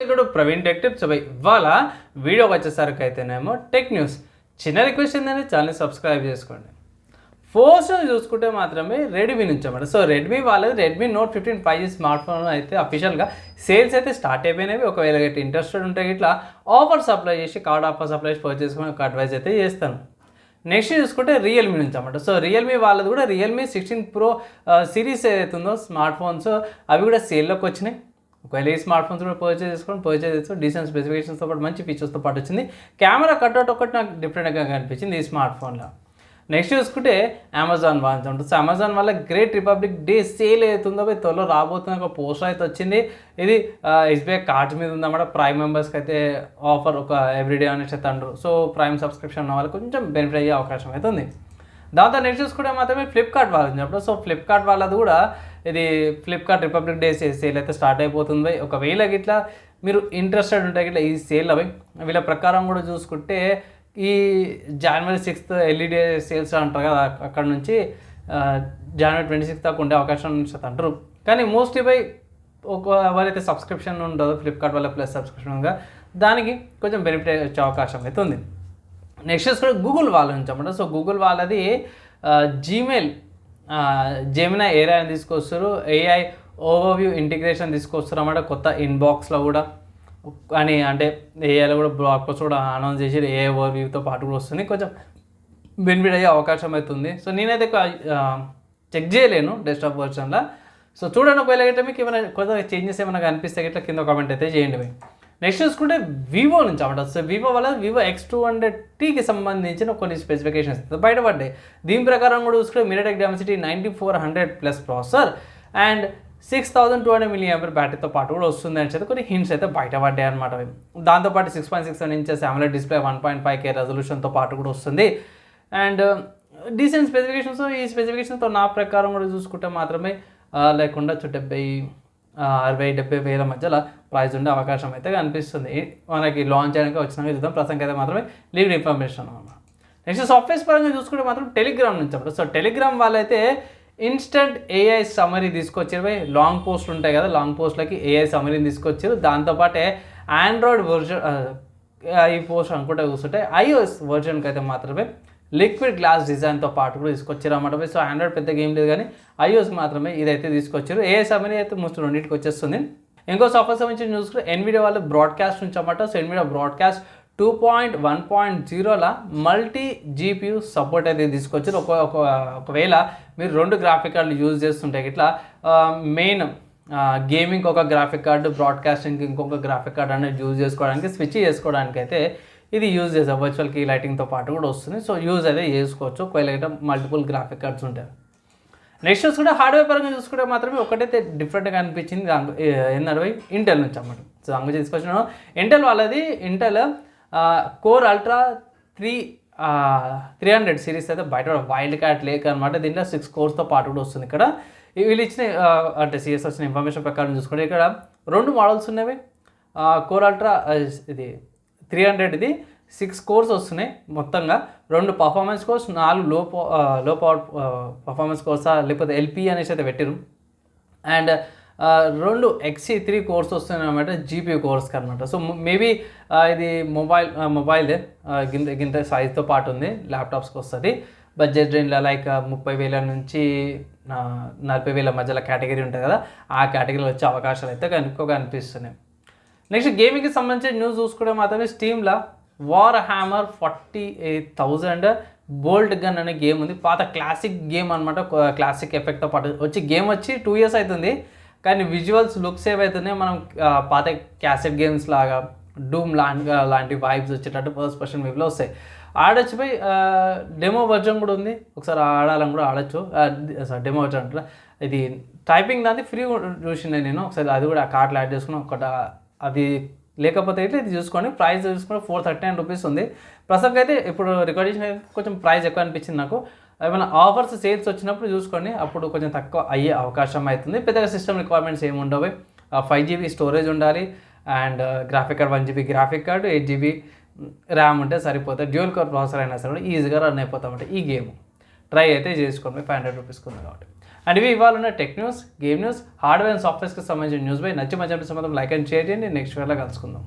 ఇక్కడ Praveen tech tips ఇవాళ వీడియోకి వచ్చేసరికి అయితేనేమో టెక్ న్యూస్. చిన్న రిక్వెస్ట్ ఏంటంటే ఛానల్ సబ్స్క్రైబ్ చేసుకోండి. ఫోన్స్ చూసుకుంటే మాత్రమే రెడ్మీ నుంచి అన్నమాట. సో రెడ్మీ వాళ్ళది Redmi note 15 5G smart phone అయితే అఫీషియల్గా సేల్స్ అయితే స్టార్ట్ అయిపోయినవి. ఒకవేళ ఇంట్రెస్టెడ్ ఉంటే ఇట్లా ఆఫర్స్ అప్లై చేసి కార్డ్ ఆఫర్స్ అప్లై చేసి పర్చేస్ చేసుకుని ఒక అడ్వైజ్ అయితే చేస్తాను. నెక్స్ట్ చూసుకుంటే రియల్మీ నుంచి అన్నమాట. సో రియల్మీ వాళ్ళది కూడా రియల్మీ 16 Pro సిరీస్ ఏదైతుందో స్మార్ట్ ఫోన్స్ అవి కూడా సేల్లోకి వచ్చినాయి. ఒకవేళ ఈ స్మార్ట్ ఫోన్స్ కూడా పర్చేస్ చేసుకో డీసెంట్ స్పెసిఫికేషన్స్తో పాటు మంచి ఫీచర్స్తో పాటు వచ్చింది. కెమెరా కట్అవుట్ ఒకటి నాకు డిఫరెంట్గా కనిపించింది ఈ స్మార్ట్ ఫోన్లో. నెక్స్ట్ చూసుకుంటే అమెజాన్ వాళ్ళు ఉంటుంది. సో అమెజాన్ వల్ల గ్రేట్ రిపబ్లిక్ డే సేల్ అవుతుందో త్వరలో రాబోతున్న ఒక పోస్టర్ అయితే వచ్చింది. ఇది ఎస్బీఐ కార్డ్స్ మీద ఉందన్నమాట. ప్రైమ్ మెంబర్స్కి అయితే ఆఫర్ ఒక ఎవ్రీడే అనేసి అయితే అంటారు. సో ప్రైమ్ సబ్స్క్రిప్షన్ ఉన్న వాళ్ళకి కొంచెం బెనిఫిట్ అయ్యే అవకాశం అయితే ఉంది. దాంతో నెక్స్ట్ చూసుకుంటే మాత్రమే ఫ్లిప్కార్ట్ వాళ్ళని చెప్పడం. సో ఫ్లిప్కార్ట్ వాళ్ళది కూడా ఇది ఫ్లిప్కార్ట్ రిపబ్లిక్ డే సేల్ అయితే స్టార్ట్ అయిపోతుంది. ఒకవేళ ఇట్లా మీరు ఇంట్రెస్టెడ్ ఉంటే ఇట్లా ఈ సేల్ అవి వీళ్ళ ప్రకారం కూడా చూసుకుంటే ఈ January 6th ఎల్ఈడి సేల్స్ అంటారు కదా, అక్కడ నుంచి January 26th దాకా ఉండే అవకాశం నుంచి అంటారు. కానీ మోస్ట్లీ బై ఎవరైతే సబ్స్క్రిప్షన్ ఉంటుందో ఫ్లిప్కార్ట్ వల్ల ప్లస్ సబ్స్క్రిప్షన్గా దానికి కొంచెం బెనిఫిట్ వచ్చే అవకాశం అయితే ఉంది. నెక్స్ట్ కూడా గూగుల్ వాళ్ళ నుంచి అన్నమాట. సో గూగుల్ వాళ్ళది జీమెయిల్ జెమినా ఏఐ అని తీసుకొస్తారు. ఏఐ ఓవర్వ్యూ ఇంటిగ్రేషన్ తీసుకొస్తారు అన్నమాట. కొత్త ఇన్బాక్స్లో కూడా అని అంటే ఏఐలో కూడా బ్లాగ్ పోస్ట్ కూడా అనౌన్స్ చేసి ఏఐ ఓవర్వ్యూతో పాటు కూడా వస్తుంది. కొంచెం బెనిఫిట్ అయ్యే అవకాశం అవుతుంది. సో నేనైతే చెక్ చేయలేను డెస్క్టాప్ వర్షన్లో. సో చూడండి, ఒకవేళ మీకు ఏమైనా కొత్త చేంజెస్ ఏమైనా కనిపిస్తే ఇట్లా కింద కామెంట్ అయితే చేయండి. నెక్స్ట్ చూసుకుంటే వివో నుంచి అన్నమాట. సో వివో వల్ల వివో X200Tకి సంబంధించిన కొన్ని స్పెసిఫికేషన్స్ బయటపడ్డాయి. దీని ప్రకారం కూడా చూసుకుంటే MediaTek Dimensity 9400+ processor and 6200 mAh బ్యాటరీతో పాటు కూడా వస్తుంది అని చెప్పి కొన్ని హింట్స్ అయితే బయటపడ్డాయి అనమాట. దాంతోపాటు 6.67 inches AMOLED డిస్ప్లే 1.5K రెజల్యూషన్తో పాటు కూడా వస్తుంది. And decent specifications. ఈ స్పెసిఫికేషన్తో నా ప్రకారం కూడా చూసుకుంటే మాత్రమే లేకుండా 60-70 వేల మధ్యలో ప్రైస్ ఉండే అవకాశం అయితే కనిపిస్తుంది. మనకి లాంచ్ చేయడానికి వచ్చినాక చూద్దాం. ప్రస్తుతం అయితే మాత్రమే లీవ్ ఇన్ఫర్మేషన్ అన్నమాట. నెక్స్ట్ సాఫ్ట్వేర్స్ పరంగా చూసుకుంటే మాత్రం టెలిగ్రామ్ నుంచి అప్పుడు. సో టెలిగ్రామ్ వాళ్ళైతే ఇన్స్టెంట్ ఏఐ సమరీ తీసుకొచ్చారు. లాంగ్ పోస్ట్ ఉంటాయి కదా, లాంగ్ పోస్ట్లకి ఏఐ సమరీని తీసుకొచ్చారు. దాంతోపాటే ఆండ్రాయిడ్ వర్జన్ ఈ పోస్ట్ అనుకుంటే చూస్తుంటే iOS వర్జన్కి అయితే మాత్రమే లిక్విడ్ గ్లాస్ డిజైన్తో పాటు కూడా తీసుకొచ్చారు అన్నమాట. సో ఆండ్రాయిడ్ పెద్దగా ఏం లేదు, కానీ iOS మాత్రమే ఇదైతే తీసుకొచ్చారు. ఏఐ సమరీ అయితే మోస్ట్ రెండింటికి వచ్చేస్తుంది. ఇంకో సాఫ్ట్వేర్ సంబంధించి చూసుకుంటే ఎన్విడియా వాళ్ళు బ్రాడ్కాస్ట్ నుంచి అన్నమాట. సో ఎన్విడియా బ్రాడ్కాస్ట్ 2.1.0లా మల్టీ జీపీయూ సపోర్ట్ అయితే తీసుకొచ్చారు. ఒకవేళ మీరు 2 గ్రాఫిక్ కార్డులు యూజ్ చేస్తుంటే ఇట్లా మెయిన్ గేమింగ్ ఒక గ్రాఫిక్ కార్డు, బ్రాడ్కాస్టింగ్ ఇంకొక గ్రాఫిక్ కార్డు అనేది యూజ్ చేసుకోవడానికి స్విచ్ చేసుకోవడానికి అయితే ఇది యూజ్ చేస్తారు. వర్చువల్ కీ లైటింగ్తో పాటు కూడా వస్తుంది. సో యూజ్ అయితే చేసుకోవచ్చు ఒకవేళ మల్టిపుల్ గ్రాఫిక్ కార్డ్స్ ఉంటాయి. నెక్స్ట్ చూసుకుంటే హార్డ్వేర్ పరంగా చూసుకుంటే మాత్రమే ఒకటైతే డిఫరెంట్గా అనిపించింది ఏంటంటే ఇంటెల్ నుంచి అన్నమాట. సో అందుకు తీసుకొచ్చిన ఇంటెల్ వాళ్ళది ఇంటెల్ కోర్ అల్ట్రా 300 సిరీస్ అయితే బయట వైల్డ్ కార్డ్ లేక్ అనమాట. దీంట్లో 6 కోర్స్తో పాటు కూడా వస్తుంది. ఇక్కడ వీళ్ళు ఇచ్చిన అంటే సిఎస్ వచ్చిన ఇన్ఫర్మేషన్ ప్రకారం చూసుకుంటే ఇక్కడ 2 మోడల్స్ ఉన్నవి. కోర్ అల్ట్రా ఇది 300 6 కోర్స్ వస్తున్నాయి మొత్తంగా. 2 పర్ఫార్మెన్స్ కోర్స్, 4 లో పవర్ పర్ఫార్మెన్స్ కోర్సా లేకపోతే ఎల్పి అనేసి అయితే పెట్టారు. అండ్ 2 XE3 కోర్స్ వస్తున్నాయి అనమాట, జీపీ కోర్స్కి అనమాట. సో మేబీ ఇది మొబైల్ గింత సైజ్తో పాటు ఉంది, ల్యాప్టాప్స్కి వస్తుంది. బడ్జెట్ రేంజ్లో లైక్ 30,000 నుంచి 40,000 మధ్యలో కేటగిరీ ఉంటుంది కదా, ఆ కేటగిరీలో వచ్చే అవకాశాలు అయితే ఎక్కువగా అనిపిస్తున్నాయి. నెక్స్ట్ గేమింగ్కి సంబంధించిన న్యూస్ చూసుకుంటే మాత్రమే స్టీమ్లో వార్ హ్యామర్ 48,000 బోల్ట్ గన్ అనే గేమ్ ఉంది. పాత క్లాసిక్ గేమ్ అనమాట. క్లాసిక్ ఎఫెక్ట్తో పాటు వచ్చి గేమ్ వచ్చి 2 years అవుతుంది, కానీ విజువల్స్ లుక్స్ ఏవైతున్నాయి మనం పాత క్యాసెట్ గేమ్స్ లాగా డూమ్ లాంటి వైబ్స్ వచ్చేటట్టు ఫస్ట్ పర్సన్ వ్యూలో వస్తాయి. ఆడొచ్చిపోయి డెమో వర్జన్ కూడా ఉంది, ఒకసారి ఆడాలని కూడా ఆడచ్చు. డెమో వర్జన్ అంటారా, ఇది టైపింగ్ దాన్ని ఫ్రీ చూసిండే నేను ఒకసారి, అది కూడా కార్ట్లో యాడ్ చేసుకుని ఒకటి అది లేకపోతే ఇట్లా ఇది చూసుకొని ప్రైస్ చూసుకుంటే 439 రూపీస్ ఉంది ప్రస్తుతం అయితే. ఇప్పుడు రికార్డ్ చేసిన కొంచెం ప్రైస్ ఎక్కువ అనిపించింది నాకు. ఏమైనా ఆఫర్స్ సేల్స్ వచ్చినప్పుడు చూసుకోండి, అప్పుడు కొంచెం తక్కువ అయ్యే అవకాశం అవుతుంది. పెద్దగా సిస్టమ్ రిక్వైర్మెంట్స్ ఏమి ఉండవు. 5GB స్టోరేజ్ ఉండాలి and graphic card 1GB graphic card, 8GB RAM ఉంటే సరిపోతుంది. డ్యూయల్ కోర్ ప్రాసెసర్ అయినా సరే ఈజీగా రన్ అయిపోతామంటే ఈ గేమ్ ట్రై అయితే చేసుకోండి. 500 రూపీస్కి ఉంది కాబట్టి. అండ్ ఇవి ఇవాళ ఉన్న tech news, game news, hardware and సాఫ్ట్వేర్స్కి సంబంధించిన న్యూస్ బై నచ్చి మంచి సంబంధం లైక్ అండ్ షేర్ చేయండి. నెక్స్ట్ వేళ కలుసుకుందాం.